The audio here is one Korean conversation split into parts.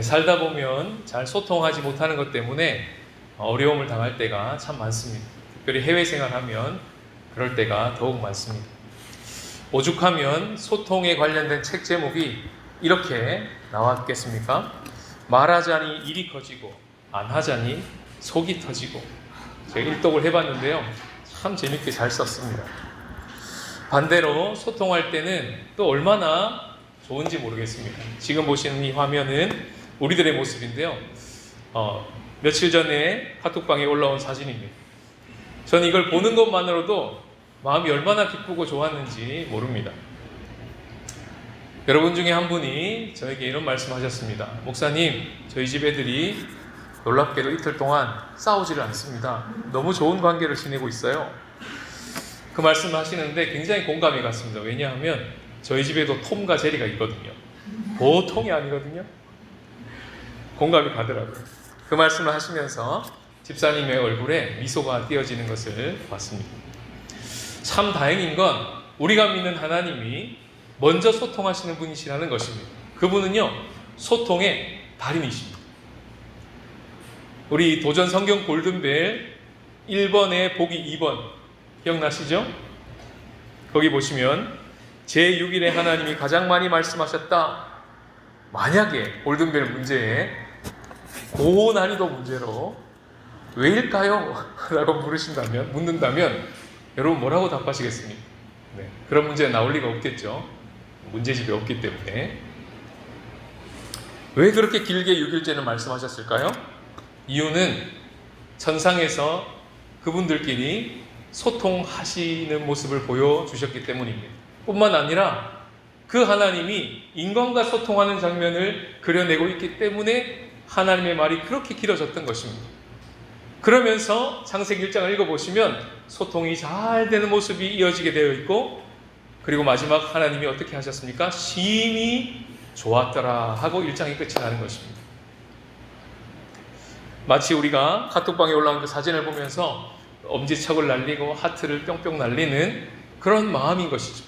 살다 보면 잘 소통하지 못하는 것 때문에 어려움을 당할 때가 참 많습니다. 특별히 해외 생활하면 그럴 때가 더욱 많습니다. 오죽하면 소통에 관련된 책 제목이 이렇게 나왔겠습니까? 말하자니 일이 커지고 안 하자니 속이 터지고. 제가 일독을 해봤는데요, 참 재밌게 잘 썼습니다. 반대로 소통할 때는 또 얼마나 좋은지 모르겠습니다. 지금 보시는 이 화면은 우리들의 모습인데요, 며칠 전에 카톡방에 올라온 사진입니다. 저는 이걸 보는 것만으로도 마음이 얼마나 기쁘고 좋았는지 모릅니다. 여러분 중에 한 분이 저에게 이런 말씀하셨습니다. 목사님, 저희 집 애들이 놀랍게도 이틀 동안 싸우지를 않습니다. 너무 좋은 관계를 지내고 있어요. 그 말씀을 하시는데 굉장히 공감이 갔습니다. 왜냐하면 저희 집에도 톰과 제리가 있거든요. 보통이 아니거든요. 공감이 가더라고요. 그 말씀을 하시면서 집사님의 얼굴에 미소가 띄어지는 것을 봤습니다. 참 다행인 건 우리가 믿는 하나님이 먼저 소통하시는 분이시라는 것입니다. 그분은요, 소통의 달인이십니다. 우리 도전 성경 골든벨 1번에 보기 2번 기억나시죠? 거기 보시면 제6일에 하나님이 가장 많이 말씀하셨다. 만약에 골든벨 문제에 고난이도 문제로 왜일까요? 라고 묻는다면 여러분 뭐라고 답하시겠습니까? 네, 그런 문제가 나올 리가 없겠죠. 문제집이 없기 때문에. 왜 그렇게 길게 6일째는 말씀하셨을까요? 이유는 천상에서 그분들끼리 소통하시는 모습을 보여주셨기 때문입니다. 뿐만 아니라 그 하나님이 인간과 소통하는 장면을 그려내고 있기 때문에 하나님의 말이 그렇게 길어졌던 것입니다. 그러면서 창세기 1장을 읽어보시면 소통이 잘 되는 모습이 이어지게 되어 있고, 그리고 마지막 하나님이 어떻게 하셨습니까? 심히 좋았더라 하고 1장이 끝이 나는 것입니다. 마치 우리가 카톡방에 올라온 그 사진을 보면서 엄지척을 날리고 하트를 뿅뿅 날리는 그런 마음인 것이죠.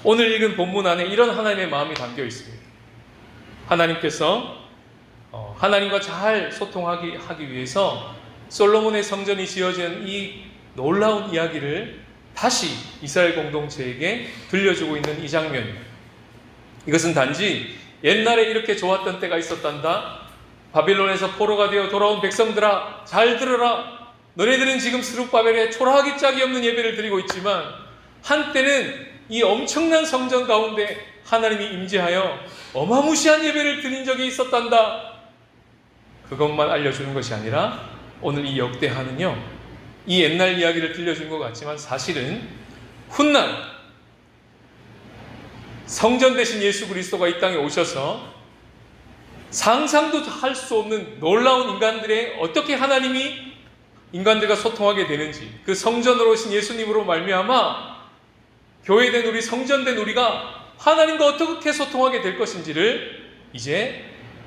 오늘 읽은 본문 안에 이런 하나님의 마음이 담겨 있습니다. 하나님께서 하나님과 잘 소통하기 위해서 솔로몬의 성전이 지어진 이 놀라운 이야기를 다시 이스라엘 공동체에게 들려주고 있는 이 장면입니다. 이것은 단지 옛날에 이렇게 좋았던 때가 있었단다, 바빌론에서 포로가 되어 돌아온 백성들아 잘 들어라, 너네들은 지금 스룹바벨에 초라하기 짝이 없는 예배를 드리고 있지만 한때는 이 엄청난 성전 가운데 하나님이 임재하여 어마무시한 예배를 드린 적이 있었단다. 그것만 알려주는 것이 아니라 오늘 이 역대하는요, 이 옛날 이야기를 들려준 것 같지만 사실은 훗날 성전 대신 예수 그리스도가 이 땅에 오셔서 상상도 할 수 없는 놀라운 인간들의 어떻게 하나님이 인간들과 소통하게 되는지, 그 성전으로 오신 예수님으로 말미암아 교회된 우리, 성전된 우리가 하나님과 어떻게 소통하게 될 것인지를 이제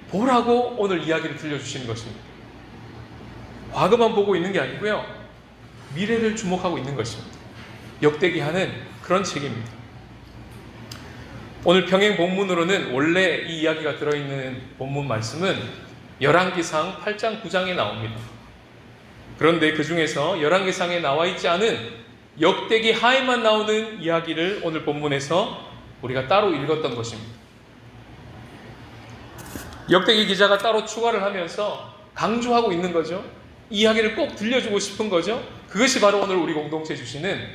보라고 오늘 이야기를 들려주시는 것입니다. 과거만 보고 있는 게 아니고요, 미래를 주목하고 있는 것입니다. 역대기하는 그런 책입니다. 오늘 평행 본문으로는 원래 이 이야기가 들어있는 본문 말씀은 열왕기상 8장 9장에 나옵니다. 그런데 그 중에서 열왕기상에 나와 있지 않은 역대기 하에만 나오는 이야기를 오늘 본문에서 우리가 따로 읽었던 것입니다. 역대기 기자가 따로 추가를 하면서 강조하고 있는 거죠. 이 이야기를 꼭 들려주고 싶은 거죠. 그것이 바로 오늘 우리 공동체에 주시는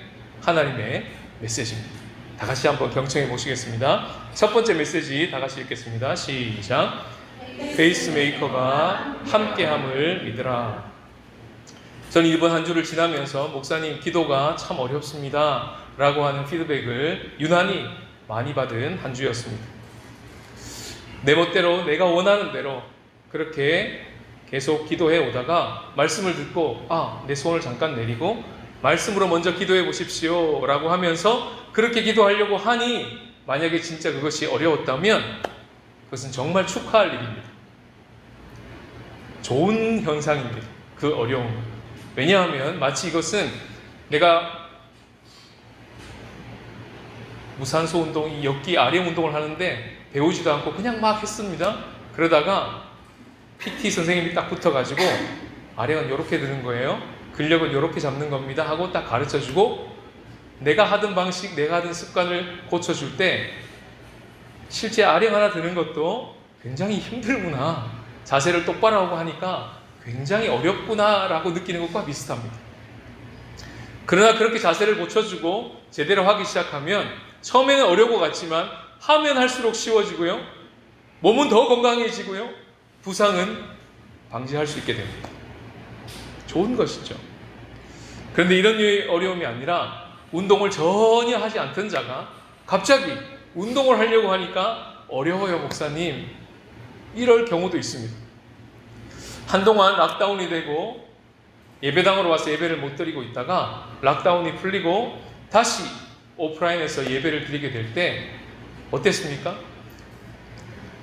하나님의 메시지입니다. 다 같이 한번 경청해 보시겠습니다. 첫 번째 메시지 다 같이 읽겠습니다. 시작. 페이스메이커가 함께함을 믿으라. 저는 이번 한 주를 지나면서 목사님 기도가 참 어렵습니다 라고 하는 피드백을 유난히 많이 받은 한 주였습니다. 내 멋대로 내가 원하는 대로 그렇게 계속 기도해 오다가 말씀을 듣고 내 소원을 잠깐 내리고 말씀으로 먼저 기도해 보십시오 라고 하면서 그렇게 기도하려고 하니, 만약에 진짜 그것이 어려웠다면 그것은 정말 축하할 일입니다. 좋은 현상입니다. 그 어려움. 왜냐하면 마치 이것은 내가 무산소 운동, 이 역기 아령 운동을 하는데 배우지도 않고 그냥 막 했습니다. 그러다가 PT 선생님이 딱 붙어가지고 아령은 이렇게 드는 거예요. 근력은 이렇게 잡는 겁니다 하고 딱 가르쳐주고 내가 하던 방식, 내가 하던 습관을 고쳐줄 때 실제 아령 하나 드는 것도 굉장히 힘들구나, 자세를 똑바로 하고 하니까 굉장히 어렵구나 라고 느끼는 것과 비슷합니다. 그러나 그렇게 자세를 고쳐주고 제대로 하기 시작하면 처음에는 어려운 것 같지만 하면 할수록 쉬워지고요, 몸은 더 건강해지고요, 부상은 방지할 수 있게 됩니다. 좋은 것이죠. 그런데 이런 류의 어려움이 아니라 운동을 전혀 하지 않던 자가 갑자기 운동을 하려고 하니까 어려워요 목사님, 이럴 경우도 있습니다. 한동안 락다운이 되고 예배당으로 와서 예배를 못 드리고 있다가 락다운이 풀리고 다시 오프라인에서 예배를 드리게 될 때 어땠습니까?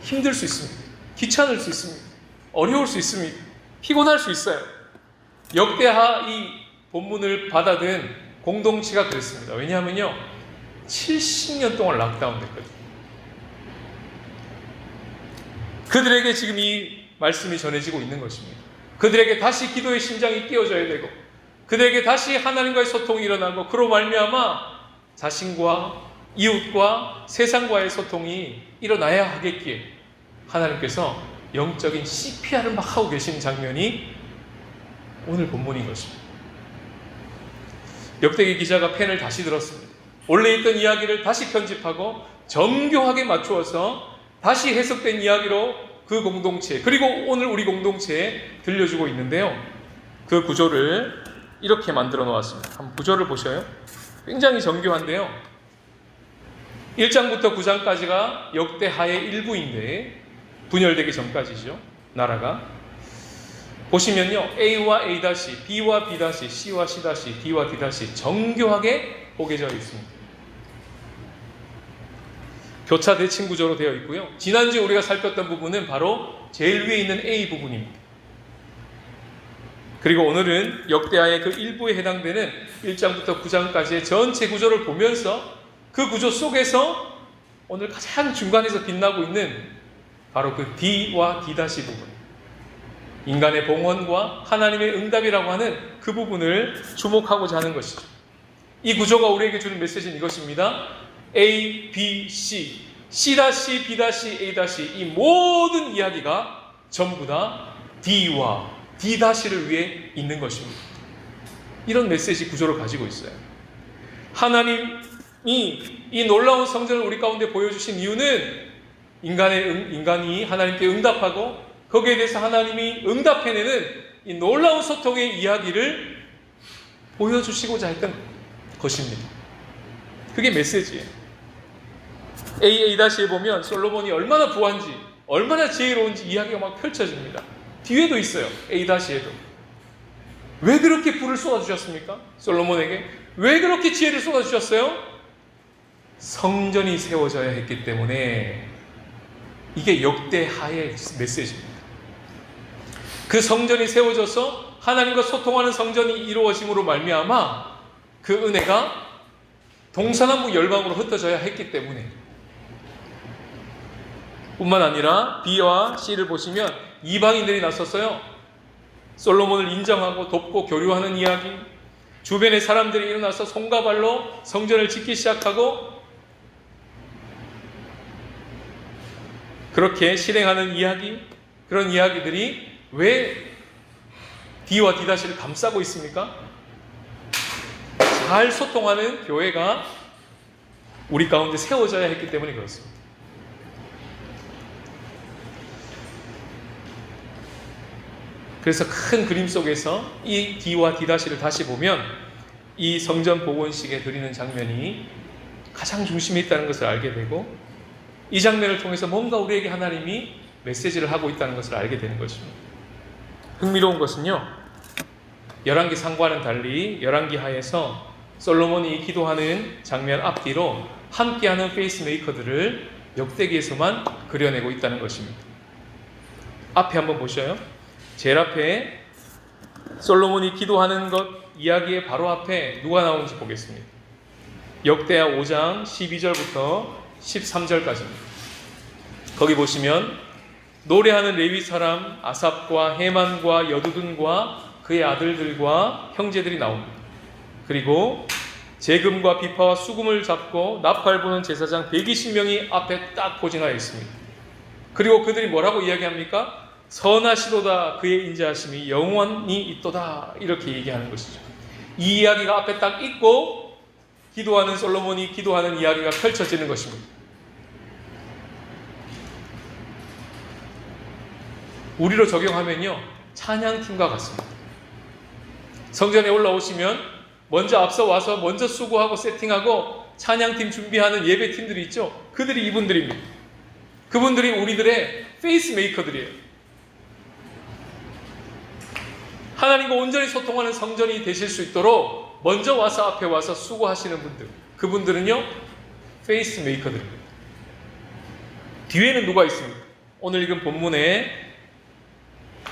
힘들 수 있습니다. 귀찮을 수 있습니다. 어려울 수 있습니다. 피곤할 수 있어요. 역대하 이 본문을 받아든 공동체가 그랬습니다. 왜냐하면요, 70년 동안 락다운 됐거든요. 그들에게 지금 이 말씀이 전해지고 있는 것입니다. 그들에게 다시 기도의 심장이 뛰어져야 되고 그들에게 다시 하나님과의 소통이 일어나고 그로 말미암아 자신과 이웃과 세상과의 소통이 일어나야 하겠기에 하나님께서 영적인 CPR을 막 하고 계신 장면이 오늘 본문인 것입니다. 역대기 기자가 펜을 다시 들었습니다. 원래 있던 이야기를 다시 편집하고 정교하게 맞추어서 다시 해석된 이야기로 그 공동체, 그리고 오늘 우리 공동체에 들려주고 있는데요, 그 구조를 이렇게 만들어 놓았습니다. 한번 구조를 보셔요. 굉장히 정교한데요, 1장부터 9장까지가 역대하의 일부인데 분열되기 전까지죠, 나라가. 보시면요, A와 A-, B와 B-, C와 C-, D와 D- 정교하게 뽀개져 있습니다. 교차 대칭 구조로 되어 있고요. 지난주에 우리가 살폈던 부분은 바로 제일 위에 있는 A 부분입니다. 그리고 오늘은 역대하의 그 일부에 해당되는 1장부터 9장까지의 전체 구조를 보면서 그 구조 속에서 오늘 가장 중간에서 빛나고 있는 바로 그 D와 D- 부분, 인간의 봉헌과 하나님의 응답이라고 하는 그 부분을 주목하고자 하는 것이죠. 이 구조가 우리에게 주는 메시지는 이것입니다. A, B, C, C-, B-, A-, 이 모든 이야기가 전부 다 D와 D-를 위해 있는 것입니다. 이런 메시지 구조를 가지고 있어요. 하나님이 이 놀라운 성전을 우리 가운데 보여주신 이유는 인간이 하나님께 응답하고 거기에 대해서 하나님이 응답해내는 이 놀라운 소통의 이야기를 보여주시고자 했던 것입니다. 그게 메시지예요. A-에 보면 솔로몬이 얼마나 부한지, 얼마나 지혜로운지 이야기가 막 펼쳐집니다. 뒤에도 있어요. A-에도. 왜 그렇게 불을 쏟아주셨습니까? 솔로몬에게. 왜 그렇게 지혜를 쏟아주셨어요? 성전이 세워져야 했기 때문에. 이게 역대하의 메시지입니다. 그 성전이 세워져서 하나님과 소통하는 성전이 이루어짐으로 말미암아 그 은혜가 동서남북 열방으로 흩어져야 했기 때문에. 뿐만 아니라 B와 C를 보시면 이방인들이 나섰어요. 솔로몬을 인정하고 돕고 교류하는 이야기, 주변의 사람들이 일어나서 손과 발로 성전을 짓기 시작하고 그렇게 실행하는 이야기, 그런 이야기들이 왜 D와 D-를 감싸고 있습니까? 잘 소통하는 교회가 우리 가운데 세워져야 했기 때문에 그렇습니다. 그래서 큰 그림 속에서 이 D와 D-를 다시 보면 이 성전 복원식에 드리는 장면이 가장 중심에 있다는 것을 알게 되고, 이 장면을 통해서 뭔가 우리에게 하나님이 메시지를 하고 있다는 것을 알게 되는 것입니다. 흥미로운 것은요, 열왕기 상과는 달리 열왕기 하에서 솔로몬이 기도하는 장면 앞뒤로 함께하는 페이스메이커들을 역대기에서만 그려내고 있다는 것입니다. 앞에 한번 보셔요. 제일 앞에 솔로몬이 기도하는 것 이야기의 바로 앞에 누가 나오는지 보겠습니다. 역대하 5장 12절부터 13절까지입니다. 거기 보시면 노래하는 레위 사람 아삽과 헤만과 여두둔과 그의 아들들과 형제들이 나옵니다. 그리고 재금과 비파와 수금을 잡고 나팔 부는 제사장 120명이 앞에 딱 포진하여 있습니다. 그리고 그들이 뭐라고 이야기합니까? 선하시도다 그의 인자하심이 영원히 있도다 이렇게 얘기하는 것이죠. 이 이야기가 앞에 딱 있고 기도하는 솔로몬이 기도하는 이야기가 펼쳐지는 것입니다. 우리로 적용하면요 찬양팀과 같습니다. 성전에 올라오시면 먼저 앞서 와서 먼저 수고하고 세팅하고 찬양팀 준비하는 예배팀들이 있죠. 그들이 이분들입니다. 그분들이 우리들의 페이스메이커들이에요. 하나님과 온전히 소통하는 성전이 되실 수 있도록 먼저 와서 앞에 와서 수고하시는 분들, 그분들은요 페이스메이커들입니다. 뒤에는 누가 있습니까? 오늘 읽은 본문에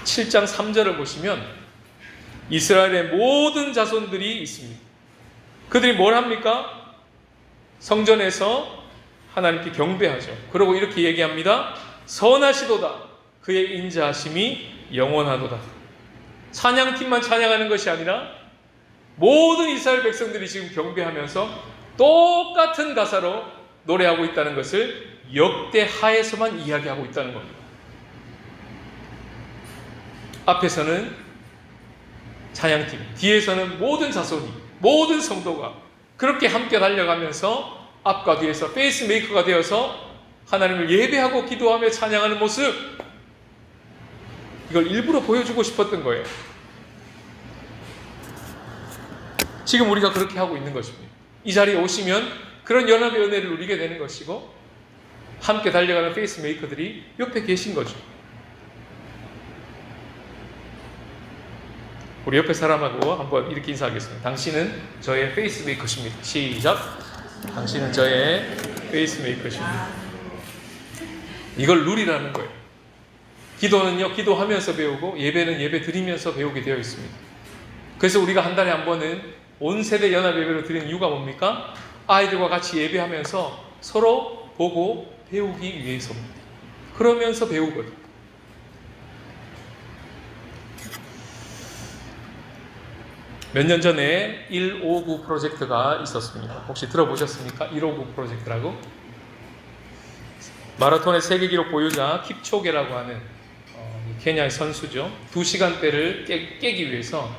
7장 3절을 보시면 이스라엘의 모든 자손들이 있습니다. 그들이 뭘 합니까? 성전에서 하나님께 경배하죠. 그리고 이렇게 얘기합니다. 선하시도다 그의 인자하심이 영원하도다. 찬양팀만 찬양하는 것이 아니라 모든 이스라엘 백성들이 지금 경배하면서 똑같은 가사로 노래하고 있다는 것을 역대하에서만 이야기하고 있다는 겁니다. 앞에서는 찬양팀, 뒤에서는 모든 자손이, 모든 성도가 그렇게 함께 달려가면서 앞과 뒤에서 페이스메이커가 되어서 하나님을 예배하고 기도하며 찬양하는 모습, 이걸 일부러 보여주고 싶었던 거예요. 지금 우리가 그렇게 하고 있는 것입니다. 이 자리에 오시면 그런 연합의 은혜를 누리게 되는 것이고 함께 달려가는 페이스메이커들이 옆에 계신 거죠. 우리 옆에 사람하고 한번 이렇게 인사하겠습니다. 당신은 저의 페이스메이커십니다. 시작. 당신은 저의 페이스메이커십니다. 이걸 누리라는 거예요. 기도는요, 기도하면서 배우고 예배는 예배 드리면서 배우게 되어 있습니다. 그래서 우리가 한 달에 한 번은 온 세대 연합 예배를 드리는 이유가 뭡니까? 아이들과 같이 예배하면서 서로 보고 배우기 위해서입니다. 그러면서 배우거든요. 몇 년 전에 159 프로젝트가 있었습니다. 혹시 들어보셨습니까? 159 프로젝트라고? 마라톤의 세계 기록 보유자 킵초게라고 하는 케냐의 선수죠. 2시간대를 깨기 위해서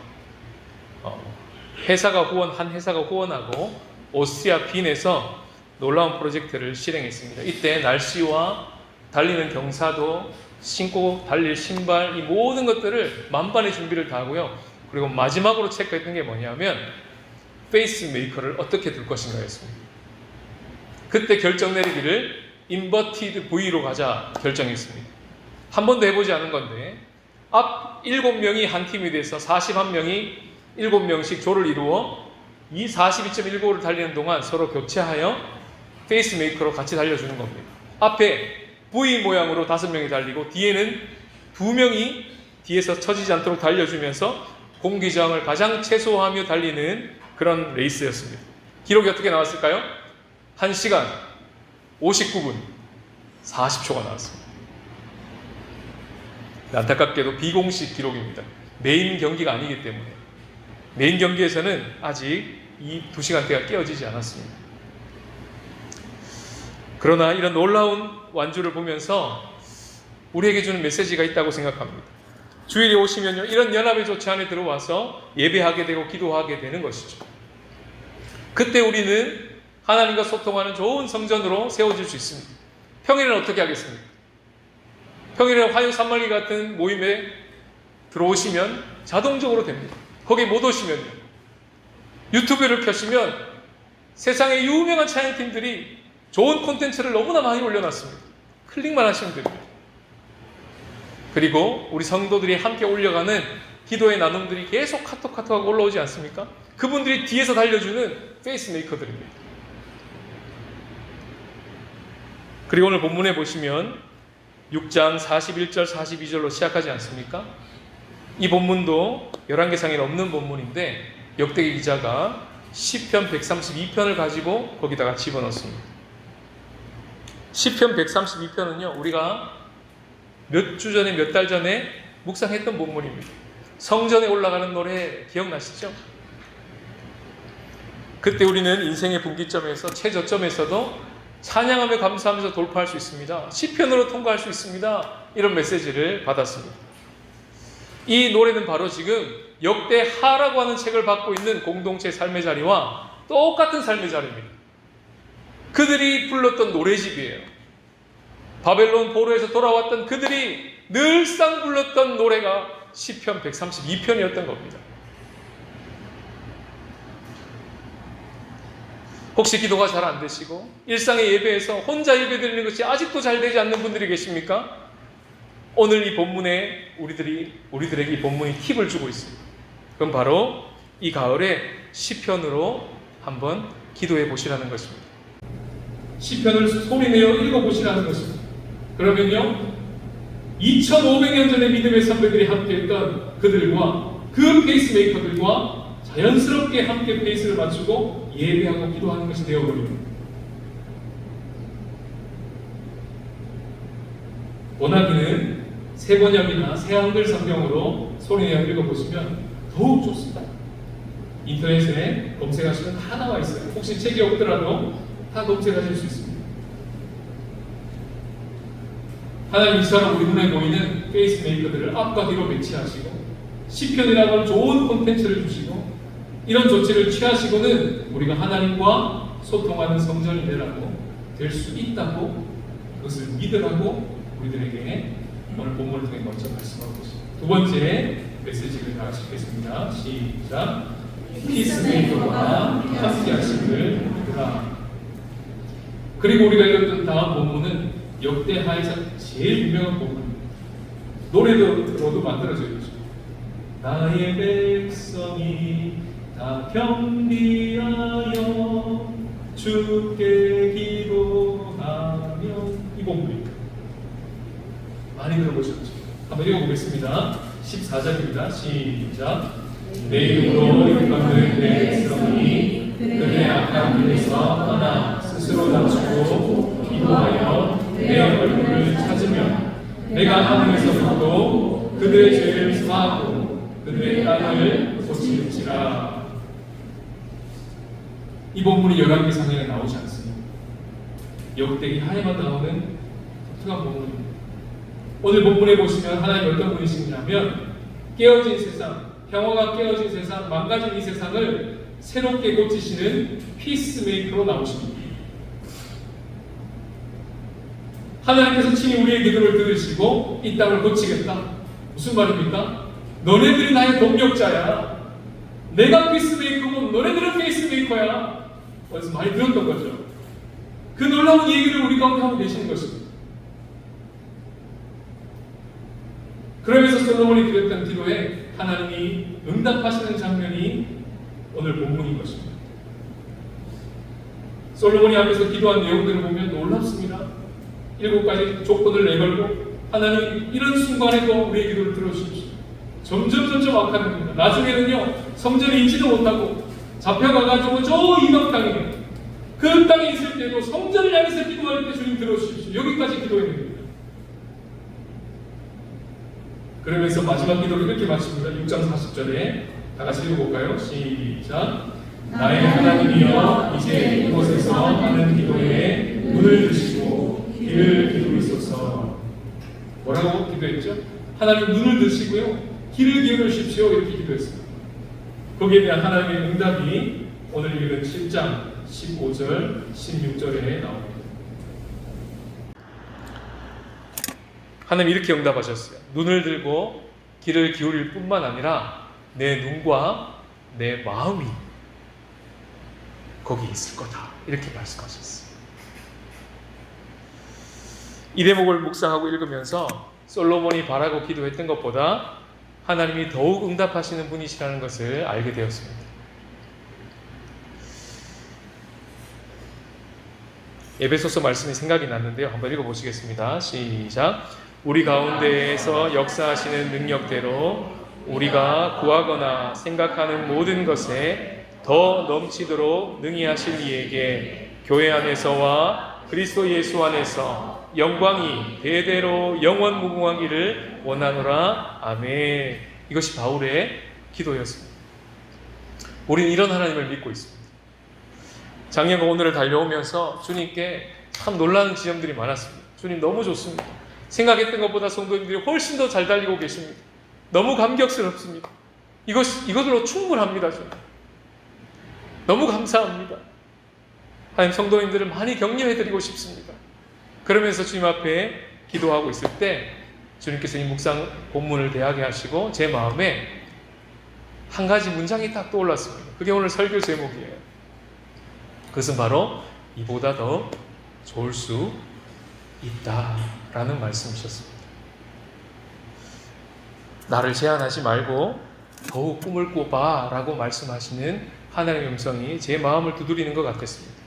한 회사가 후원하고 오스트리아 빈에서 놀라운 프로젝트를 실행했습니다. 이때 날씨와 달리는 경사도, 신고 달릴 신발, 이 모든 것들을 만반의 준비를 다 하고요. 그리고 마지막으로 체크했던 게 뭐냐면 페이스메이커를 어떻게 둘 것인가였습니다. 그때 결정 내리기를 인버티드 V로 가자 결정했습니다. 한 번도 해보지 않은 건데 앞 7명이 한 팀이 돼서 41명이 7명씩 조를 이루어 이 42.195를 달리는 동안 서로 교체하여 페이스메이커로 같이 달려주는 겁니다. 앞에 V 모양으로 5명이 달리고 뒤에는 2명이 뒤에서 처지지 않도록 달려주면서 공기저항을 가장 최소화하며 달리는 그런 레이스였습니다. 기록이 어떻게 나왔을까요? 1시간 59분 40초가 나왔습니다. 안타깝게도 비공식 기록입니다. 메인 경기가 아니기 때문에. 메인 경기에서는 아직 이 2시간대가 깨어지지 않았습니다. 그러나 이런 놀라운 완주를 보면서 우리에게 주는 메시지가 있다고 생각합니다. 주일에 오시면요, 이런 연합의 조치 안에 들어와서 예배하게 되고 기도하게 되는 것이죠. 그때 우리는 하나님과 소통하는 좋은 성전으로 세워질 수 있습니다. 평일에는 어떻게 하겠습니까? 평일에 화요 산말기 같은 모임에 들어오시면 자동적으로 됩니다. 거기 못 오시면요, 유튜브를 켜시면 세상의 유명한 찬양팀들이 좋은 콘텐츠를 너무나 많이 올려놨습니다. 클릭만 하시면 됩니다. 그리고 우리 성도들이 함께 올려가는 기도의 나눔들이 계속 카톡하고 올라오지 않습니까? 그분들이 뒤에서 달려주는 페이스메이커들입니다. 그리고 오늘 본문에 보시면 6장 41절 42절로 시작하지 않습니까? 이 본문도 11개상에 없는 본문인데 역대기 기자가 시편 132편을 가지고 거기다가 집어넣습니다. 시편 132편은요, 우리가 몇 주 전에, 몇 달 전에 묵상했던 본문입니다. 성전에 올라가는 노래 기억나시죠? 그때 우리는 인생의 분기점에서, 최저점에서도 찬양하며 감사하면서 돌파할 수 있습니다. 시편으로 통과할 수 있습니다. 이런 메시지를 받았습니다. 이 노래는 바로 지금 역대하라고 하는 책을 받고 있는 공동체 삶의 자리와 똑같은 삶의 자리입니다. 그들이 불렀던 노래집이에요. 바벨론 포로에서 돌아왔던 그들이 늘상 불렀던 노래가 시편 132편이었던 겁니다. 혹시 기도가 잘 안 되시고 일상의 예배에서 혼자 예배드리는 것이 아직도 잘 되지 않는 분들이 계십니까? 오늘 이 본문에 우리들에게 이 본문이 팁을 주고 있습니다. 그럼 바로 이 가을에 시편으로 한번 기도해 보시라는 것입니다. 시편을 소리내어 읽어보시라는 것입니다. 그러면요, 2500년 전에 믿음의 선배들이 함께했던 그들과 그 페이스메이커들과 자연스럽게 함께 페이스를 맞추고 예배하고 기도하는 것이 되어버립니다. 원하기는 새 번역이나 새 한글 성경으로 소리내어 읽어보시면 더욱 좋습니다. 인터넷에 검색하시면 다 나와 있어요. 혹시 책이 없더라도 다 검색하실 수 있습니다. 하나님 이처럼 우리 눈에 보이는 페이스메이커들을 앞과 뒤로 배치하시고 시편이라고 하는 좋은 콘텐츠를 주시고 이런 조치를 취하시고는 우리가 하나님과 소통하는 성전이 될 수 있다고, 그것을 믿으라고 우리들에게 오늘 본문을 통해 먼저 말씀하고 있습니다. 두 번째 메시지를 다 같이 읽겠습니다. 시작. 피스메이커와 함께 하시기를 믿으라. 그리고 우리가 읽었던 다음 본문은 역대하에서 제일 유명한 본문입니다. 노래로도 만들어져 있죠. 나의 백성이 다 경비하여 주께 기도하며, 이 본문입니다. 많이 들어보셨죠? 한번 읽어보겠습니다. 14절입니다. 시작. 내 이름으로 일컫는 내 백성이 그들의 악한 길에서 떠나 스스로 낮추고 기도하여 내 얼굴을 찾으면 내가 하늘에서부터 그들의 죄를 사하고 그들의 땅을 고칠지라. 이 본문이 열왕기상에 나오지 않습니다. 역대기하에만 나오는 독특한 본문입니다. 오늘 본문에 보시면 하나님 어떤 분이시냐면 깨어진 세상, 평화가 깨어진 세상, 망가진 이 세상을 새롭게 고치시는 피스메이커로 나오십니다. 하나님께서 친히 우리의 기도를 들으시고 이 땅을 고치겠다. 무슨 말입니까? 너네들이 나의 동력자야. 내가 피스메이커고 너네들은 페이스메이커야. 어디서 많이 들었던 거죠. 그 놀라운 얘기를 우리 가운데 하고 계시는 것입니다. 그러면서 솔로몬이 드렸던 기도에 하나님이 응답하시는 장면이 오늘 본문인 것입니다. 솔로몬이 앞에서 기도한 내용들을 보면 놀랍습니다. 7가지 조건을 내걸고 하나님 이런 순간에도 우리의 기도를 들어주십시오. 점점 악화됩니다. 나중에는요, 성전에 있지도 못하고 잡혀가가지고 저 이방 땅에, 그 땅에 있을 때도 성전을 향해서 기도할 때 주님 들어주십시오. 여기까지 기도했습니다. 그러면서 마지막 기도를 이렇게 마칩니다. 6장 40절에 다 같이 읽어볼까요? 시작. 나의 하나님이여, 이제 이곳에서 하는 기도에 눈을 드시고 귀를 기울이소서. 뭐라고 기도했죠? 하나님 눈을 드시고요, 귀를 기울이십시오. 이렇게 기도했습니다. 거기에 대한 하나님의 응답이 오늘 읽은 10장 15절 16절에 나옵니다. 하나님 이렇게 응답하셨어요. 눈을 들고 귀를 기울일 뿐만 아니라 내 눈과 내 마음이 거기 있을 거다. 이렇게 말씀하셨어요. 이 대목을 묵상하고 읽으면서 솔로몬이 바라고 기도했던 것보다 하나님이 더욱 응답하시는 분이시라는 것을 알게 되었습니다. 에베소서 말씀이 생각이 났는데요. 한번 읽어보시겠습니다. 시작. 우리 가운데에서 역사하시는 능력대로 우리가 구하거나 생각하는 모든 것에 더 넘치도록 능히 하실 이에게 교회 안에서와 그리스도 예수 안에서 영광이 대대로 영원 무궁하기를 원하노라. 아멘. 이것이 바울의 기도였습니다. 우리는 이런 하나님을 믿고 있습니다. 작년과 오늘을 달려오면서 주님께 참 놀라는 지점들이 많았습니다. 주님 너무 좋습니다. 생각했던 것보다 성도님들이 훨씬 더 잘 달리고 계십니다. 너무 감격스럽습니다. 이것으로 충분합니다. 주님. 너무 감사합니다. 하나님, 성도님들을 많이 격려해드리고 싶습니다. 그러면서 주님 앞에 기도하고 있을 때 주님께서 이 묵상 본문을 대하게 하시고 제 마음에 한 가지 문장이 딱 떠올랐습니다. 그게 오늘 설교 제목이에요. 그것은 바로 이보다 더 좋을 수 있다라는 말씀이셨습니다. 나를 제한하지 말고 더욱 꿈을 꿔봐 라고 말씀하시는 하나님의 음성이 제 마음을 두드리는 것 같았습니다.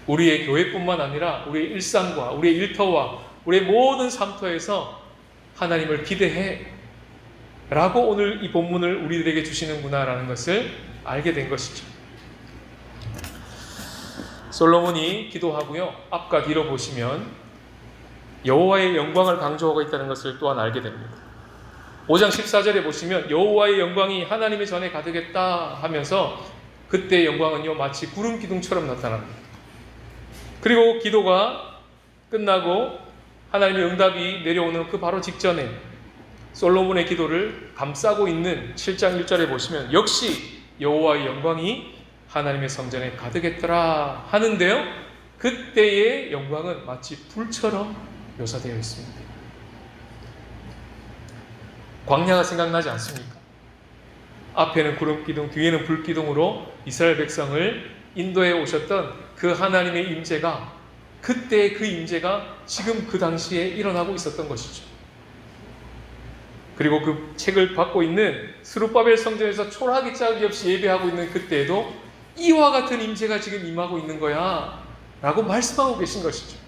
우리의 교회뿐만 아니라 우리의 일상과 우리의 일터와 우리의 모든 삶터에서 하나님을 기대해 라고 오늘 이 본문을 우리들에게 주시는구나라는 것을 알게 된 것이죠. 솔로몬이 기도하고요, 앞과 뒤로 보시면 여호와의 영광을 강조하고 있다는 것을 또한 알게 됩니다. 5장 14절에 보시면 여호와의 영광이 하나님의 전에 가득했다 하면서 그때의 영광은요 마치 구름 기둥처럼 나타납니다. 그리고 기도가 끝나고 하나님의 응답이 내려오는 그 바로 직전에 솔로몬의 기도를 감싸고 있는 7장 1절에 보시면 역시 여호와의 영광이 하나님의 성전에 가득했더라 하는데요, 그때의 영광은 마치 불처럼 묘사되어 있습니다. 광야가 생각나지 않습니까? 앞에는 구름기둥, 뒤에는 불기둥으로 이스라엘 백성을 인도해 오셨던 그 하나님의 임재가, 그때의 그 임재가 지금 그 당시에 일어나고 있었던 것이죠. 그리고 그 책을 받고 있는 스룹바벨 성전에서 초라하기 짝이 없이 예배하고 있는 그때에도 이와 같은 임재가 지금 임하고 있는 거야 라고 말씀하고 계신 것이죠.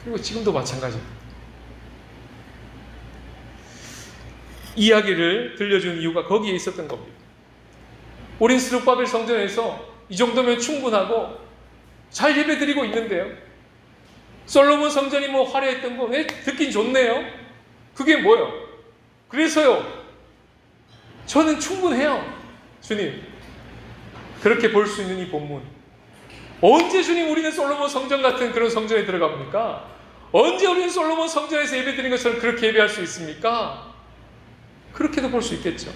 그리고 지금도 마찬가지입니다. 이야기를 들려준 이유가 거기에 있었던 겁니다. 우린 스룹바벨 성전에서 이 정도면 충분하고 잘 예배드리고 있는데요, 솔로몬 성전이 뭐 화려했던 거 듣긴 좋네요. 그게 뭐요? 그래서요, 저는 충분해요. 주님, 그렇게 볼 수 있는 이 본문, 언제 주님 우리는 솔로몬 성전 같은 그런 성전에 들어갑니까? 언제 우리는 솔로몬 성전에서 예배드린 것처럼 그렇게 예배할 수 있습니까? 그렇게도 볼 수 있겠죠.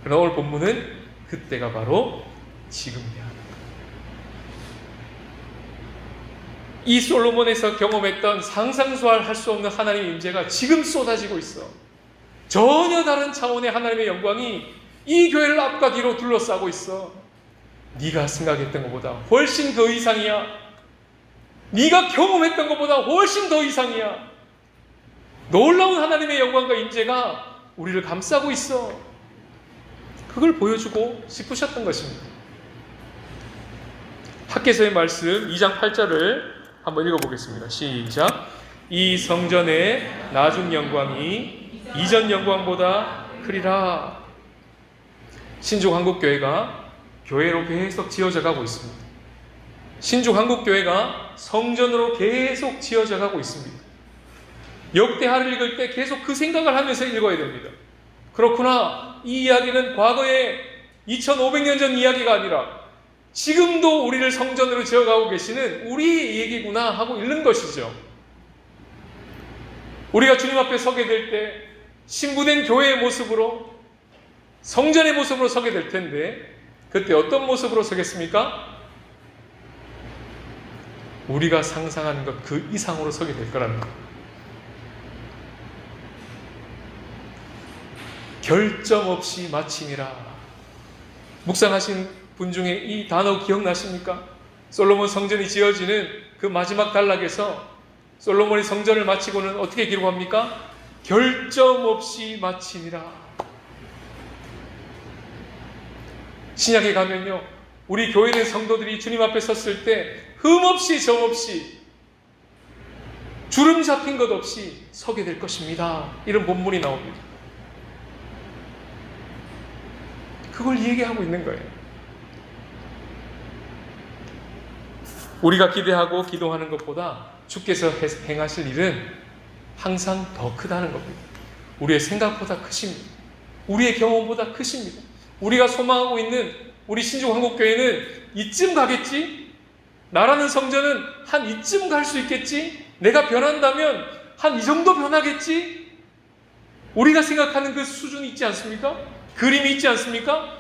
그러나 오늘 본문은 그때가 바로 지금이야. 이 솔로몬에서 경험했던 상상할 수 없는 하나님의 임재가 지금 쏟아지고 있어. 전혀 다른 차원의 하나님의 영광이 이 교회를 앞과 뒤로 둘러싸고 있어. 네가 생각했던 것보다 훨씬 더 이상이야. 네가 경험했던 것보다 훨씬 더 이상이야. 놀라운 하나님의 영광과 임재가 우리를 감싸고 있어. 그걸 보여주고 싶으셨던 것입니다. 학개서의 말씀 2장 8절을 한번 읽어보겠습니다. 시작. 이 성전의 나중 영광이 이전 영광보다 크리라. 신중 한국교회가 교회로 계속 지어져 가고 있습니다. 신중 한국교회가 성전으로 계속 지어져 가고 있습니다. 역대하를 읽을 때 계속 그 생각을 하면서 읽어야 됩니다. 그렇구나, 이 이야기는 과거의 2500년 전 이야기가 아니라 지금도 우리를 성전으로 지어가고 계시는 우리의 얘기구나 하고 읽는 것이죠. 우리가 주님 앞에 서게 될 때 신부된 교회의 모습으로, 성전의 모습으로 서게 될 텐데 그때 어떤 모습으로 서겠습니까? 우리가 상상하는 것 그 이상으로 서게 될 거라는 것. 결점 없이 마침이라. 묵상하신 분 중에 이 단어 기억나십니까? 솔로몬 성전이 지어지는 그 마지막 단락에서 솔로몬이 성전을 마치고는 어떻게 기록합니까? 결점 없이 마침이라. 신약에 가면요, 우리 교회는 성도들이 주님 앞에 섰을 때 흠없이 점없이 주름 잡힌 것 없이 서게 될 것입니다. 이런 본문이 나옵니다. 그걸 얘기하고 있는 거예요. 우리가 기대하고 기도하는 것보다 주께서 행하실 일은 항상 더 크다는 겁니다. 우리의 생각보다 크십니다. 우리의 경험보다 크십니다. 우리가 소망하고 있는 우리 신주한국교회는 이쯤 가겠지? 나라는 성전은 한 이쯤 갈 수 있겠지? 내가 변한다면 한 이 정도 변하겠지? 우리가 생각하는 그 수준이 있지 않습니까? 그림이 있지 않습니까?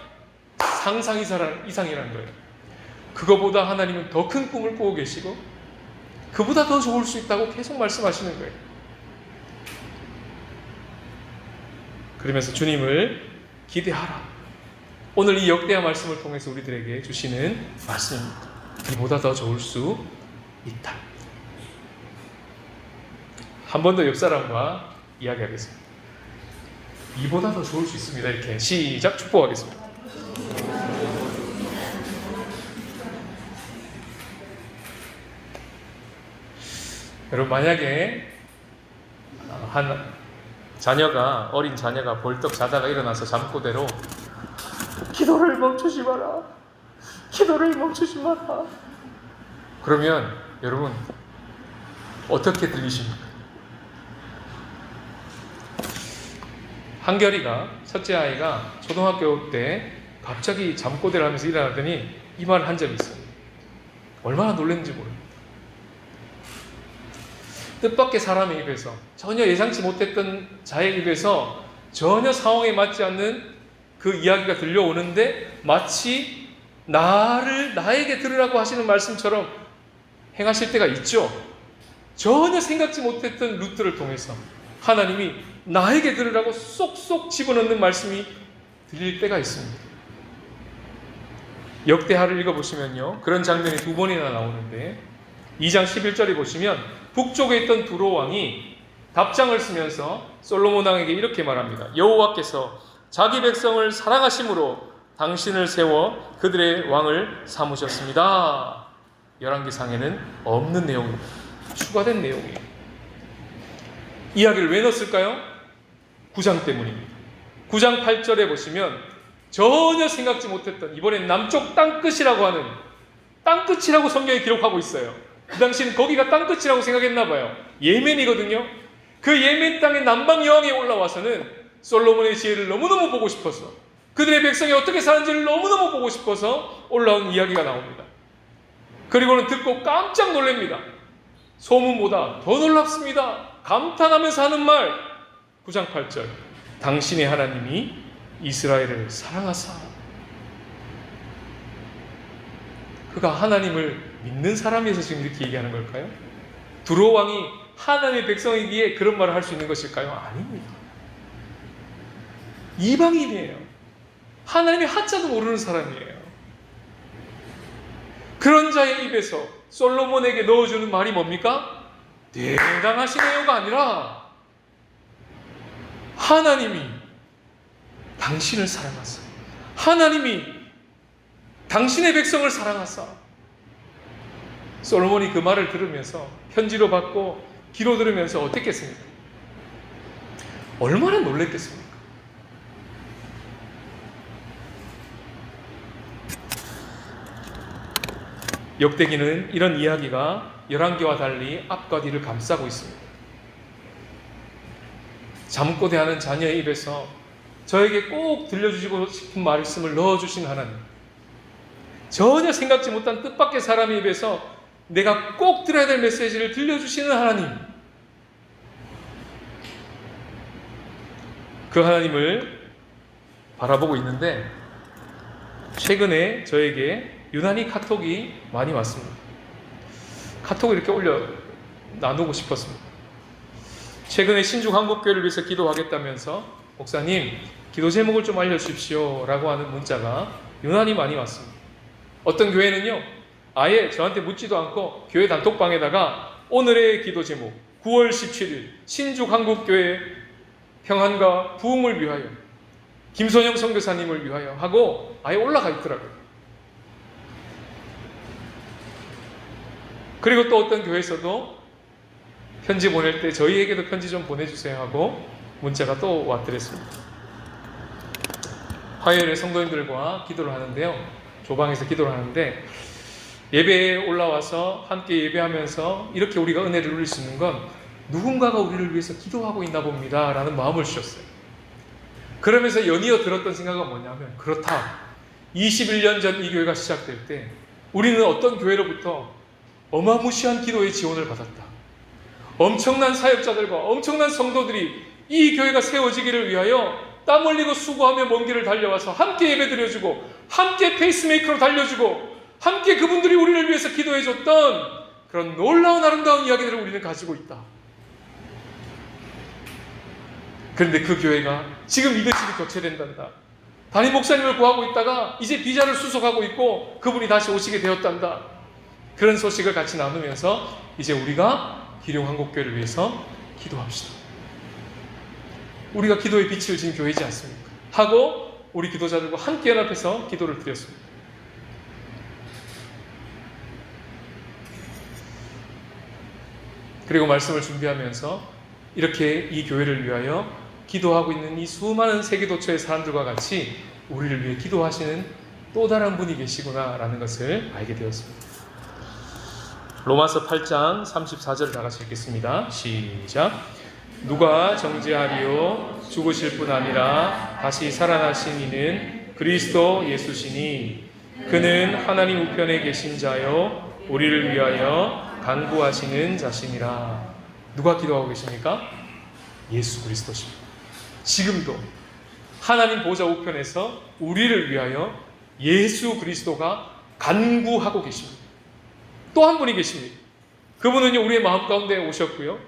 상상 이상이라는 거예요. 그거보다 하나님은 더 큰 꿈을 꾸고 계시고 그보다 더 좋을 수 있다고 계속 말씀하시는 거예요. 그러면서 주님을 기대하라. 오늘 이 역대한 말씀을 통해서 우리들에게 주시는 말씀입니다. 이보다 더 좋을 수 있다. 한 번 더 옆 사람과 이야기하겠습니다. 이보다 더 좋을 수 있습니다. 이렇게 시작. 축복하겠습니다. 여러분, 만약에 어린 자녀가 벌떡 자다가 일어나서 잠꼬대로 기도를 멈추지 마라, 기도를 멈추지 마라, 그러면 여러분 어떻게 들리십니까? 한결이가, 첫째 아이가 초등학교 때 갑자기 잠꼬대를 하면서 일어나더니 이 말을 한 적이 있어요. 얼마나 놀랐는지 모릅니다. 뜻밖의 사람의 입에서, 전혀 예상치 못했던 자의 입에서 전혀 상황에 맞지 않는 그 이야기가 들려오는데 마치 나에게 들으라고 하시는 말씀처럼 행하실 때가 있죠. 전혀 생각지 못했던 루트를 통해서 하나님이 나에게 들으라고 쏙쏙 집어넣는 말씀이 들릴 때가 있습니다. 역대하를 읽어보시면요, 그런 장면이 두 번이나 나오는데 2장 11절에 보시면 북쪽에 있던 두로 왕이 답장을 쓰면서 솔로몬 왕에게 이렇게 말합니다. 여호와께서 자기 백성을 사랑하심으로 당신을 세워 그들의 왕을 삼으셨습니다. 열왕기상에는 없는 내용입니다. 추가된 내용이에요. 이야기를 왜 넣었을까요? 9장 때문입니다. 9장 8절에 보시면 전혀 생각지 못했던, 이번엔 남쪽 땅끝이라고 하는, 땅끝이라고 성경에 기록하고 있어요. 그 당시는 거기가 땅끝이라고 생각했나 봐요. 예멘이거든요. 그 예멘 땅의 남방 여왕에 올라와서는 솔로몬의 지혜를 너무너무 보고 싶어서, 그들의 백성이 어떻게 사는지를 너무너무 보고 싶어서 올라온 이야기가 나옵니다. 그리고는 듣고 깜짝 놀랍니다. 소문보다 더 놀랍습니다. 감탄하면서 하는 말, 9장 8절. 당신의 하나님이 이스라엘을 사랑하사. 그가 하나님을 믿는 사람이어서 지금 이렇게 얘기하는 걸까요? 두로 왕이 하나님의 백성이기에 그런 말을 할 수 있는 것일까요? 아닙니다. 이방인이에요. 하나님의 하자도 모르는 사람이에요. 그런 자의 입에서 솔로몬에게 넣어주는 말이 뭡니까? 대단하시네요가 아니라 하나님이 당신을 사랑하사, 하나님이 당신의 백성을 사랑하사. 솔로몬이 그 말을 들으면서, 편지로 받고 귀로 들으면서 어땠겠습니까? 얼마나 놀랬겠습니까? 역대기는 이런 이야기가 열왕기와 달리 앞과 뒤를 감싸고 있습니다. 잠꼬대하는 자녀의 입에서 저에게 꼭 들려주시고 싶은 말씀을 넣어주신 하나님, 전혀 생각지 못한 뜻밖의 사람의 입에서 내가 꼭 들어야 될 메시지를 들려주시는 하나님, 그 하나님을 바라보고 있는데 최근에 저에게 유난히 카톡이 많이 왔습니다. 카톡을 이렇게 나누고 싶었습니다. 최근에 신주한국교회를 위해서 기도하겠다면서 목사님, 기도 제목을 좀 알려주십시오 라고 하는 문자가 유난히 많이 왔습니다. 어떤 교회는요, 아예 저한테 묻지도 않고 교회 단톡방에다가 오늘의 기도 제목 9월 17일 신주한국교회 평안과 부흥을 위하여, 김선영 선교사님을 위하여 하고 아예 올라가 있더라고요. 그리고 또 어떤 교회에서도 편지 보낼 때 저희에게도 편지 좀 보내주세요 하고 문자가 또 왔더랬습니다. 화요일에 성도님들과 기도를 하는데요, 조방에서 기도를 하는데 예배에 올라와서 함께 예배하면서 이렇게 우리가 은혜를 누릴 수 있는 건 누군가가 우리를 위해서 기도하고 있나 봅니다 라는 마음을 주셨어요. 그러면서 연이어 들었던 생각은 뭐냐면, 그렇다, 21년 전 이 교회가 시작될 때 우리는 어떤 교회로부터 어마무시한 기도의 지원을 받았다. 엄청난 사역자들과 엄청난 성도들이 이 교회가 세워지기를 위하여 땀 흘리고 수고하며 먼 길을 달려와서 함께 예배드려주고 함께 페이스메이커로 달려주고 함께 그분들이 우리를 위해서 기도해줬던 그런 놀라운 아름다운 이야기들을 우리는 가지고 있다. 그런데 그 교회가 지금 리더십이 교체된단다. 담임 목사님을 구하고 있다가 이제 비자를 수속하고 있고 그분이 다시 오시게 되었단다. 그런 소식을 같이 나누면서 이제 우리가 기룡한국교회를 위해서 기도합시다. 우리가 기도의 빛을 진 교회이지 않습니까? 하고 우리 기도자들과 함께 연합해서 기도를 드렸습니다. 그리고 말씀을 준비하면서 이렇게 이 교회를 위하여 기도하고 있는 이 수많은 세계도처의 사람들과 같이 우리를 위해 기도하시는 또 다른 분이 계시구나라는 것을 알게 되었습니다. 로마서 8장 34절 다 같이 읽겠습니다. 시작. 누가 정죄하리요? 죽으실 뿐 아니라 다시 살아나신 이는 그리스도 예수시니 그는 하나님 우편에 계신 자요 우리를 위하여 간구하시는 자시니라. 누가 기도하고 계십니까? 예수 그리스도십니다. 지금도 하나님 보좌 우편에서 우리를 위하여 예수 그리스도가 간구하고 계십니다. 또 한 분이 계십니다. 그분은요, 우리의 마음 가운데 오셨고요.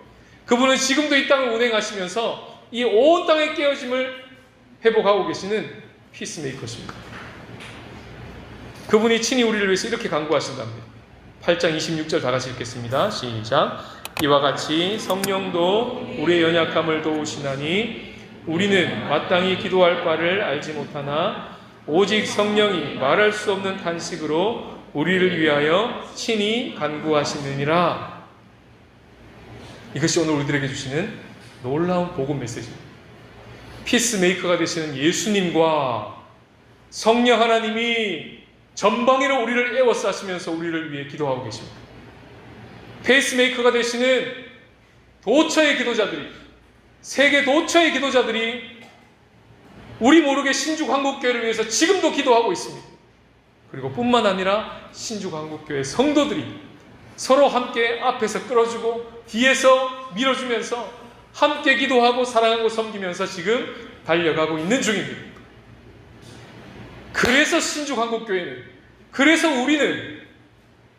그분은 지금도 이 땅을 운행하시면서 이 온 땅의 깨어짐을 회복하고 계시는 피스메이커십니다. 그분이 친히 우리를 위해서 이렇게 간구하신답니다. 8장 26절 다 같이 읽겠습니다. 시작. 이와 같이 성령도 우리의 연약함을 도우시나니 우리는 마땅히 기도할 바를 알지 못하나 오직 성령이 말할 수 없는 탄식으로 우리를 위하여 친히 간구하시느니라. 이것이 오늘 우리들에게 주시는 놀라운 복음 메시지입니다. 피스메이커가 되시는 예수님과 성령 하나님이 전방위로 우리를 에워싸시면서 우리를 위해 기도하고 계십니다. 페이스메이커가 되시는 도처의 기도자들이, 세계 도처의 기도자들이 우리 모르게 신주한국교회를 위해서 지금도 기도하고 있습니다. 그리고 뿐만 아니라 신주한국교회 성도들이 서로 함께 앞에서 끌어주고 뒤에서 밀어주면서 함께 기도하고 사랑하고 섬기면서 지금 달려가고 있는 중입니다. 그래서 신주한국교회는, 그래서 우리는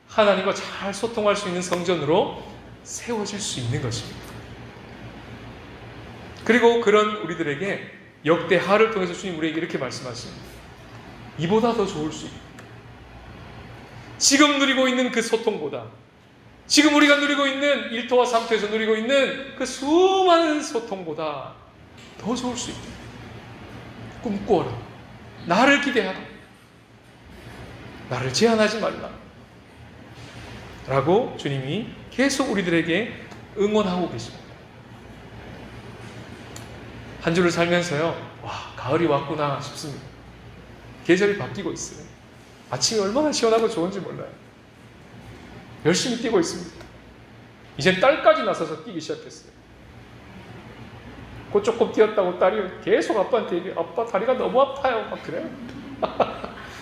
하나님과 잘 소통할 수 있는 성전으로 세워질 수 있는 것입니다. 그리고 그런 우리들에게 역대하를 통해서 주님 우리에게 이렇게 말씀하십니다. 이보다 더 좋을 수 있다. 지금 누리고 있는 그 소통보다, 지금 우리가 누리고 있는 1토와 3토에서 누리고 있는 그 수많은 소통보다 더 좋을 수 있다. 꿈꾸어라. 나를 기대하라. 나를 제한하지 말라. 라고 주님이 계속 우리들에게 응원하고 계십니다. 한 주를 살면서요, 와, 가을이 왔구나 싶습니다. 계절이 바뀌고 있어요. 아침이 얼마나 시원하고 좋은지 몰라요. 열심히 뛰고 있습니다. 이젠 딸까지 나서서 뛰기 시작했어요. 곧 조금 뛰었다고 딸이 계속 아빠한테 얘기해. 아빠 다리가 너무 아파요. 막 그래요.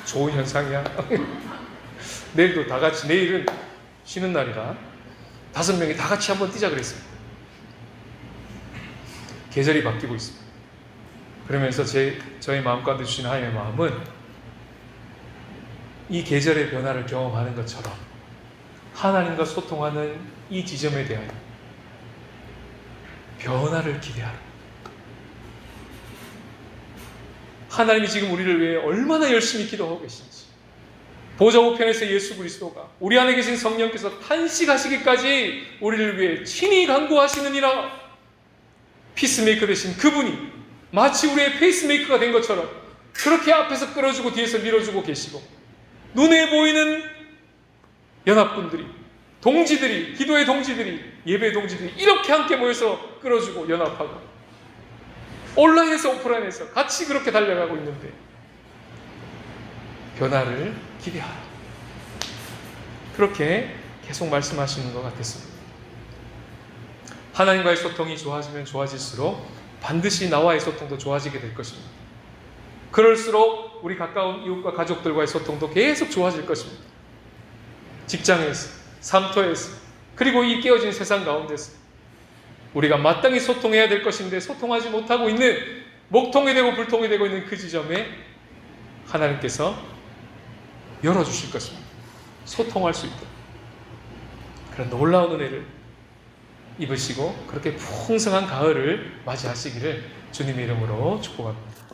좋은 현상이야. 내일도 다 같이, 내일은 쉬는 날이라 5명이 다 같이 한번 뛰자 그랬습니다. 계절이 바뀌고 있습니다. 그러면서 저의 마음 가운데 주신 하나님의 마음은 이 계절의 변화를 경험하는 것처럼 하나님과 소통하는 이 지점에 대하여 변화를 기대하라. 하나님이 지금 우리를 위해 얼마나 열심히 기도하고 계신지, 보좌 우편에서 예수 그리스도가 우리 안에 계신 성령께서 탄식하시기까지 우리를 위해 친히 간구하시느니라. 피스메이커 되신 그분이 마치 우리의 페이스메이커가 된 것처럼 그렇게 앞에서 끌어주고 뒤에서 밀어주고 계시고, 눈에 보이는 연합군들이, 동지들이, 기도의 동지들이, 예배의 동지들이 이렇게 함께 모여서 끌어주고 연합하고 온라인에서 오프라인에서 같이 그렇게 달려가고 있는데 변화를 기대하라. 그렇게 계속 말씀하시는 것 같았습니다. 하나님과의 소통이 좋아지면 좋아질수록 반드시 나와의 소통도 좋아지게 될 것입니다. 그럴수록 우리 가까운 이웃과 가족들과의 소통도 계속 좋아질 것입니다. 직장에서, 삶터에서, 그리고 이 깨어진 세상 가운데서 우리가 마땅히 소통해야 될 것인데 소통하지 못하고 있는, 목통이 되고 불통이 되고 있는 그 지점에 하나님께서 열어주실 것입니다. 소통할 수 있도록. 그런 놀라운 은혜를 입으시고 그렇게 풍성한 가을을 맞이하시기를 주님의 이름으로 축복합니다.